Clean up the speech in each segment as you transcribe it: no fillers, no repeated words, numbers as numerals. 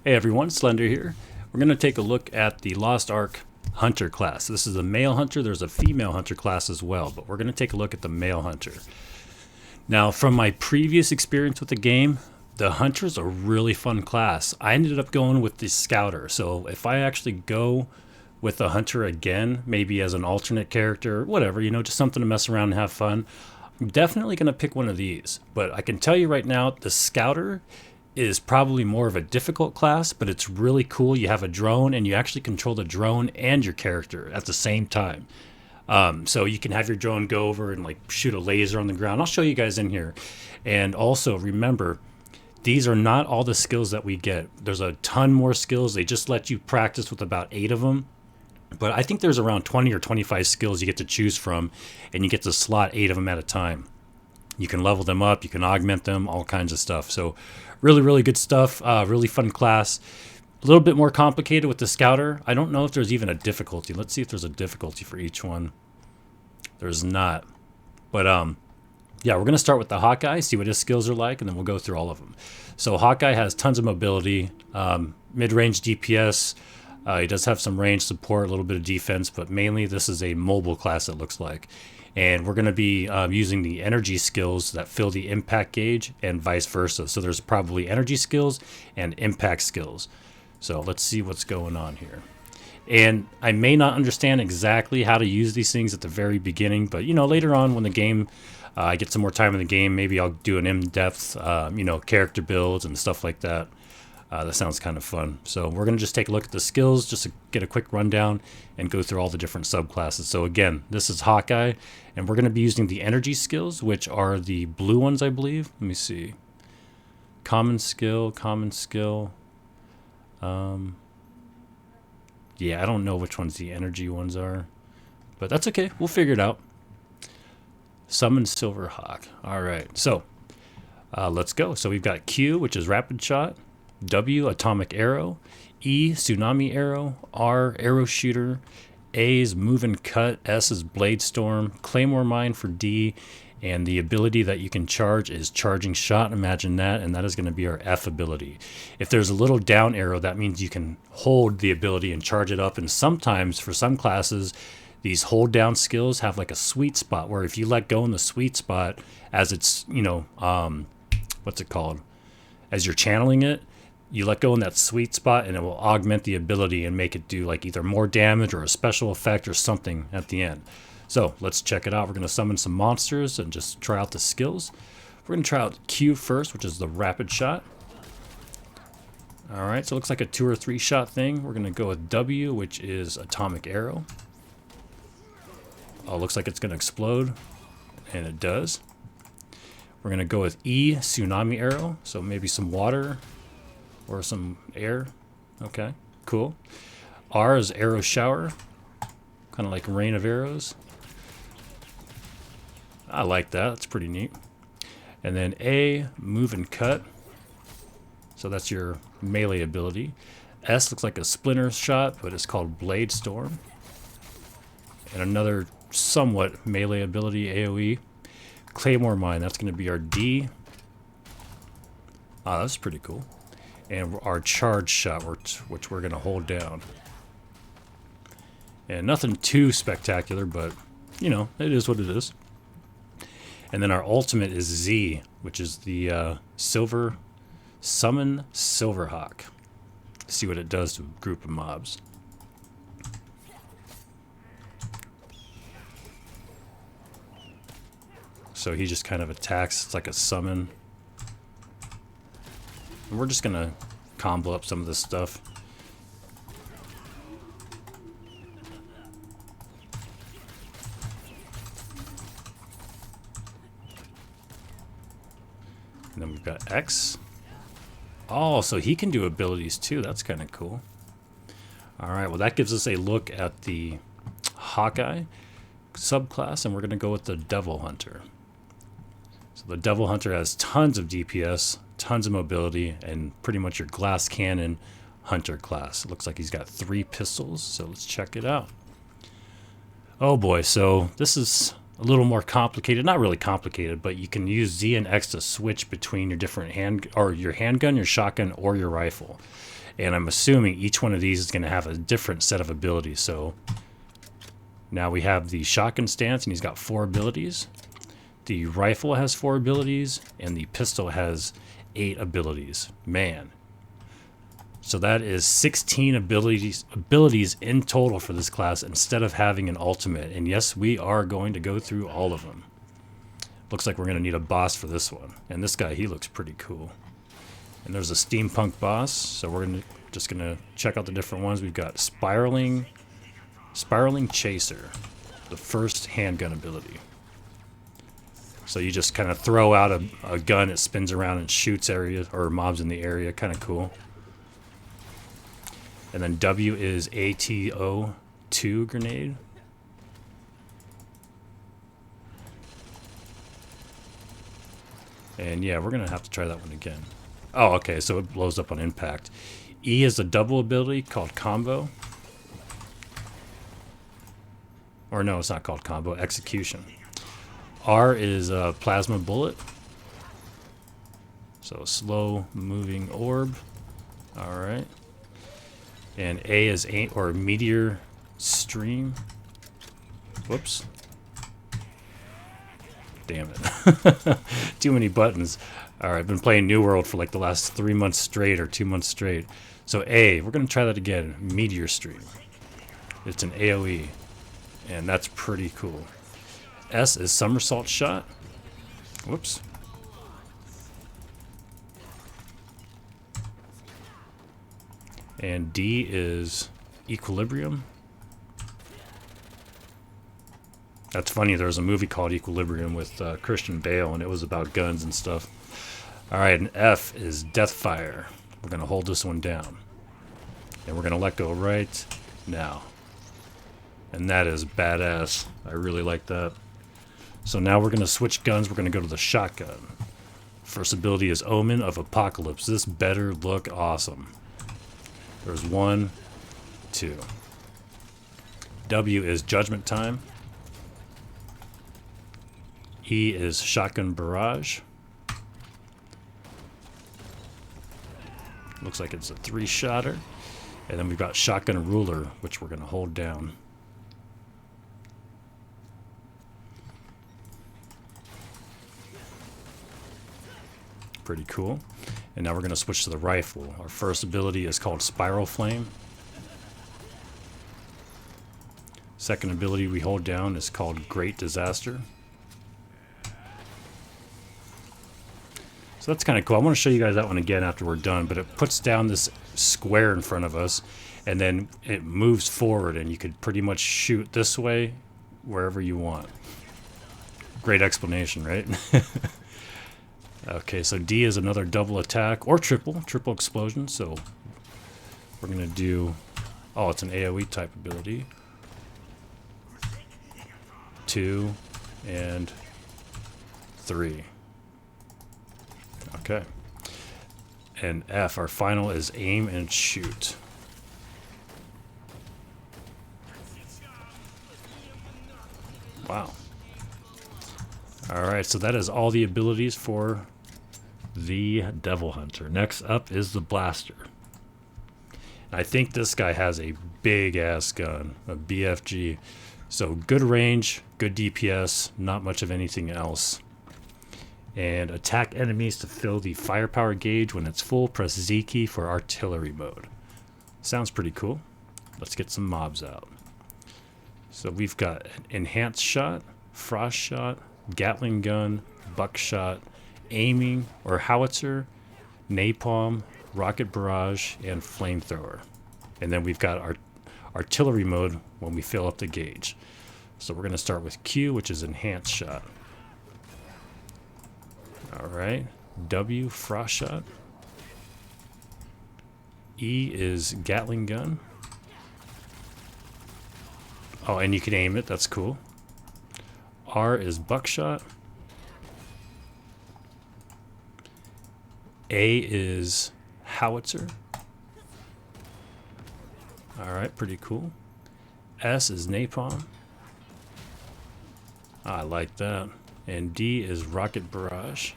Hey everyone, Slender here. We're going to take a look at the Lost Ark Hunter class. This is a male hunter. There's a female hunter class as well, but we're going to take a look at the male hunter. Now, from my previous experience with the game, the hunter is a really fun class. I ended up going with the scouter. So if I actually go with the hunter again, maybe as an alternate character, whatever, just something to mess around and have fun, I'm definitely going to pick one of these. But I can tell you right now, the scouter is probably more of a difficult class, but it's really cool. You have a drone and you actually control the drone and your character at the same time. So you can have your drone go over and like shoot a laser on the ground. I'll show you guys in here. And also remember, these are not all the skills that we get. There's a ton more skills. They just let you practice with about 8 of them. But I think there's around 20 or 25 skills you get to choose from, and you get to slot 8 of them at a time. You can level them up, you can augment them, all kinds of stuff. So really, really good stuff. Really fun class. A little bit more complicated with the scouter. I don't know if there's even a difficulty. Let's see if there's a difficulty for each one. There's not. But yeah, we're going to start with the Hawkeye, see what his skills are like, and then we'll go through all of them. So Hawkeye has tons of mobility, mid-range DPS. He does have some range support, a little bit of defense, but mainly this is a mobile class, it looks like. And we're going to be using the energy skills that fill the impact gauge and vice versa. So there's probably energy skills and impact skills. So let's see what's going on here. And I may not understand exactly how to use these things at the very beginning, but later on when the game, I get some more time in the game, maybe I'll do an in-depth, character builds and stuff like that. That sounds kind of fun. So we're going to just take a look at the skills just to get a quick rundown and go through all the different subclasses. So again, this is Hawkeye, and we're going to be using the energy skills, which are the blue ones, I believe. Let me see. Common skill. Yeah, I don't know which ones the energy ones are, but that's okay. We'll figure it out. Summon Silverhawk. All right, so let's go. So we've got Q, which is rapid shot. W, atomic arrow. E, tsunami arrow. R, arrow shooter. A is move and cut. S is blade storm. Claymore mine for D. And the ability that you can charge is charging shot. Imagine that. And that is going to be our F ability. If there's a little down arrow, that means you can hold the ability and charge it up. And sometimes for some classes, these hold down skills have like a sweet spot where if you let go in the sweet spot as it's, what's it called? As you're channeling it, you let go in that sweet spot and it will augment the ability and make it do like either more damage or a special effect or something at the end. So let's check it out. We're going to summon some monsters and just try out the skills. We're going to try out Q first, which is the rapid shot. All right, so it looks like a 2 or 3 shot thing. We're going to go with W, which is atomic arrow. Oh, looks like it's going to explode, and it does. We're going to go with E, tsunami arrow, so maybe some water or some air. Okay, cool. R is arrow shower, kind of like rain of arrows. I like that. That's pretty neat. And then A, move and cut. So that's your melee ability. S looks like a splinter shot, but it's called blade storm. And another somewhat melee ability, AoE. Claymore mine, that's going to be our D. Ah, that's pretty cool. And our charge shot, which we're going to hold down. And nothing too spectacular, but, it is what it is. And then our ultimate is Z, which is the summon Silverhawk. See what it does to a group of mobs. So he just kind of attacks. It's like a summon. And we're just going to combo up some of this stuff. And then we've got X. Oh, so he can do abilities too. That's kind of cool. All right, well, that gives us a look at the Hawkeye subclass, and we're going to go with the Devil Hunter. So the Devil Hunter has tons of DPS, tons of mobility, and pretty much your glass cannon hunter class. It looks like he's got 3 pistols, so let's check it out. Oh boy, so this is a little more complicated. Not really complicated, but you can use Z and X to switch between your different your handgun, your shotgun, or your rifle. And I'm assuming each one of these is going to have a different set of abilities. So now we have the shotgun stance, and he's got 4 abilities. The rifle has 4 abilities, and the pistol has 8 abilities. Man. So that is 16 abilities in total for this class instead of having an ultimate. And yes, we are going to go through all of them. Looks like we're going to need a boss for this one. And this guy, he looks pretty cool. And there's a steampunk boss, so we're just going to check out the different ones. We've got Spiraling Chaser, the first handgun ability. So you just kind of throw out a gun, it spins around and shoots areas or mobs in the area. Kind of cool. And then W is ATO2 grenade. And yeah, we're going to have to try that one again. Oh, okay, so it blows up on impact. E is a double ability called Combo. Or no, it's not called Combo, Execution. R is a Plasma Bullet. So a slow moving orb. Alright. And A is Meteor Stream. Whoops. Damn it. Too many buttons. Alright, I've been playing New World for like the last 3 months straight or 2 months straight. So A, we're going to try that again. Meteor Stream. It's an AoE. And that's pretty cool. S is Somersault Shot. Whoops. And D is Equilibrium. That's funny, there was a movie called Equilibrium with Christian Bale, and it was about guns and stuff. Alright, and F is Deathfire. We're going to hold this one down. And we're going to let go right now. And that is badass. I really like that. So now we're going to switch guns. We're going to go to the shotgun. First ability is Omen of Apocalypse. This better look awesome. There's 1, 2. W is Judgment Time. E is Shotgun Barrage. Looks like it's a 3-shotter. And then we've got Shotgun Ruler, which we're going to hold down. Pretty cool. And now we're going to switch to the rifle. Our first ability is called Spiral Flame. Second ability we hold down is called Great Disaster. So that's kind of cool. I want to show you guys that one again after we're done, but it puts down this square in front of us, and then it moves forward, and you could pretty much shoot this way wherever you want. Great explanation, right? Okay, so D is another double attack, or triple explosion, so we're going to do... Oh, it's an AoE type ability. 2 and 3. Okay. And F, our final is Aim and Shoot. Wow. Alright, so that is all the abilities for the Devil Hunter. Next up is the Blaster. I think this guy has a big ass gun, a BFG. So good range, good DPS, not much of anything else. And attack enemies to fill the firepower gauge. When it's full, press Z key for artillery mode. Sounds pretty cool. Let's get some mobs out. So we've got Enhanced Shot, Frost Shot, Gatling Gun, Buckshot, Aiming or Howitzer, Napalm, Rocket Barrage, and Flamethrower. And then we've got our artillery mode when we fill up the gauge. So we're going to start with Q, which is Enhanced Shot. Alright, W, Frost Shot. E is Gatling Gun. Oh, and you can aim it, that's cool. R is Buckshot. A is Howitzer. Alright, pretty cool. S is Napalm. I like that. And D is Rocket Barrage.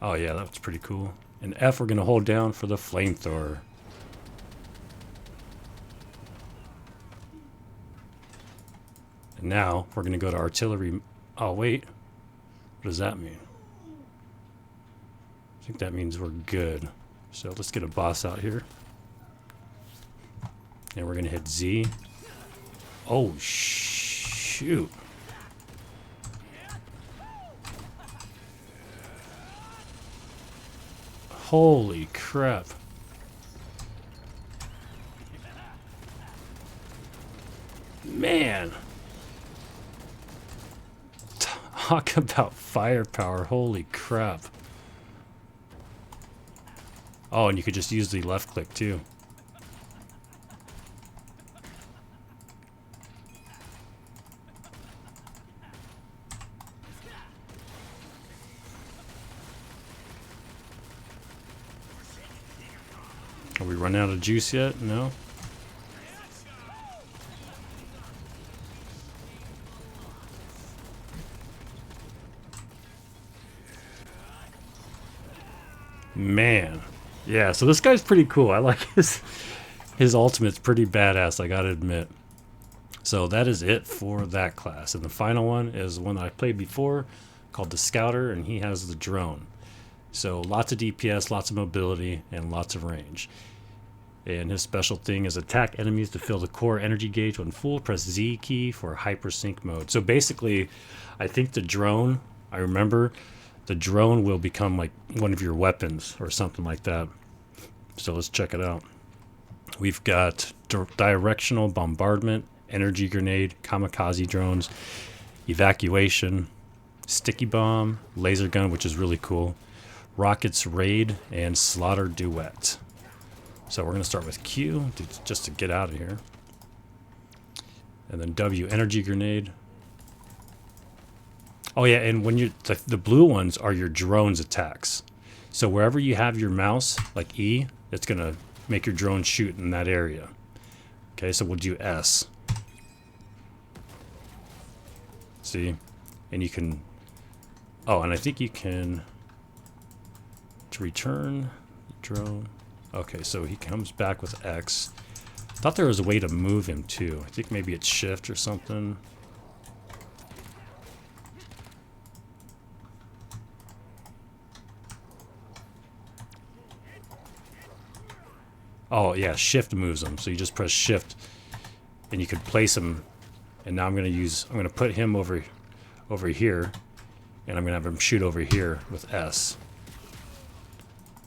Oh yeah, that's pretty cool. And F we're going to hold down for the flamethrower. And now we're going to go to artillery. Oh, wait. What does that mean? I think that means we're good. So let's get a boss out here. And we're going to hit Z. Oh, shoot. Holy crap. Man. Talk about firepower. Holy crap. Oh, and you could just use the left click too. Are we running out of juice yet? No? Man. Yeah, so this guy's pretty cool. I like his ultimate's pretty badass, I gotta admit. So that is it for that class. And the final one is one that I played before called the Scouter, and he has the drone. So lots of DPS, lots of mobility, and lots of range. And his special thing is attack enemies to fill the core energy gauge when full. Press Z key for hypersync mode. So basically, I think the drone, I remember, the drone will become like one of your weapons or something like that. So let's check it out. We've got directional bombardment, energy grenade, kamikaze drones, evacuation, sticky bomb, laser gun, which is really cool, rockets raid, and slaughter duet. So we're going to start with Q just to get out of here. And then W, energy grenade. Oh yeah, and when you the blue ones are your drone's attacks. So wherever you have your mouse, like E, it's going to make your drone shoot in that area. Okay, so we'll do S. See? And you can... Oh, and I think you can... To return drone... Okay, so he comes back with X. I thought there was a way to move him too. I think maybe it's shift or something. Oh yeah, shift moves him. So you just press shift and you could place him. And now I'm gonna put him over here, and I'm gonna have him shoot over here with S.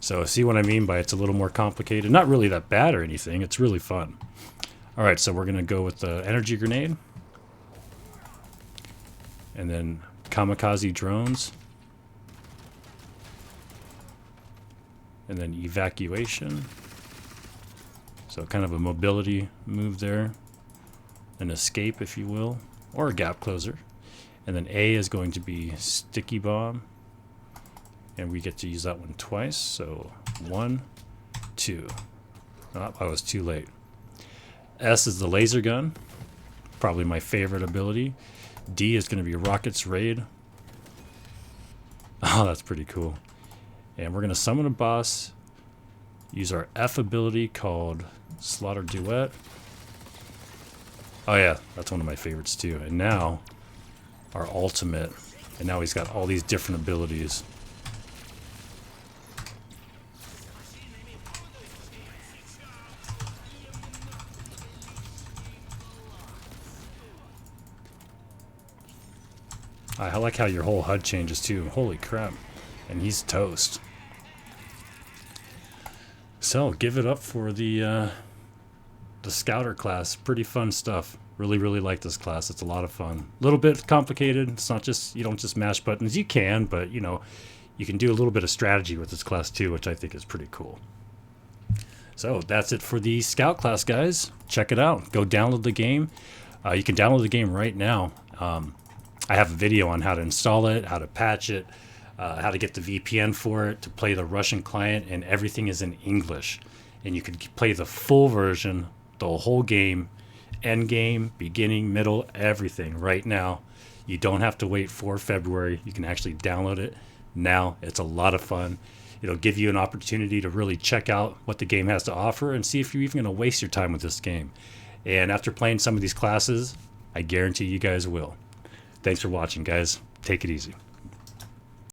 So see what I mean by it's a little more complicated? Not really that bad or anything. It's really fun. All right, so we're going to go with the energy grenade. And then kamikaze drones. And then evacuation. So kind of a mobility move there. An escape, if you will. Or a gap closer. And then A is going to be sticky bomb. And we get to use that one twice. So 1, 2. Oh, I was too late. S is the laser gun. Probably my favorite ability. D is going to be rockets raid. Oh, that's pretty cool. And we're going to summon a boss. Use our F ability called slaughter duet. Oh yeah, that's one of my favorites too. And now our ultimate. And now he's got all these different abilities. I like how your whole HUD changes too. Holy crap. And he's toast. So, give it up for the Scouter class. Pretty fun stuff. Really, really like this class. It's a lot of fun. A little bit complicated. It's not just, you don't just mash buttons. You can, but, you know, you can do a little bit of strategy with this class too, which I think is pretty cool. So, that's it for the Scout class, guys. Check it out. Go download the game. You can download the game right now. I have a video on how to install it, how to patch it, how to get the VPN for it, to play the Russian client, and everything is in English. And you can play the full version, the whole game, end game, beginning, middle, everything right now. You don't have to wait for February. You can actually download it now. It's a lot of fun. It'll give you an opportunity to really check out what the game has to offer and see if you're even going to waste your time with this game. And after playing some of these classes, I guarantee you guys will. Thanks for watching, guys. Take it easy.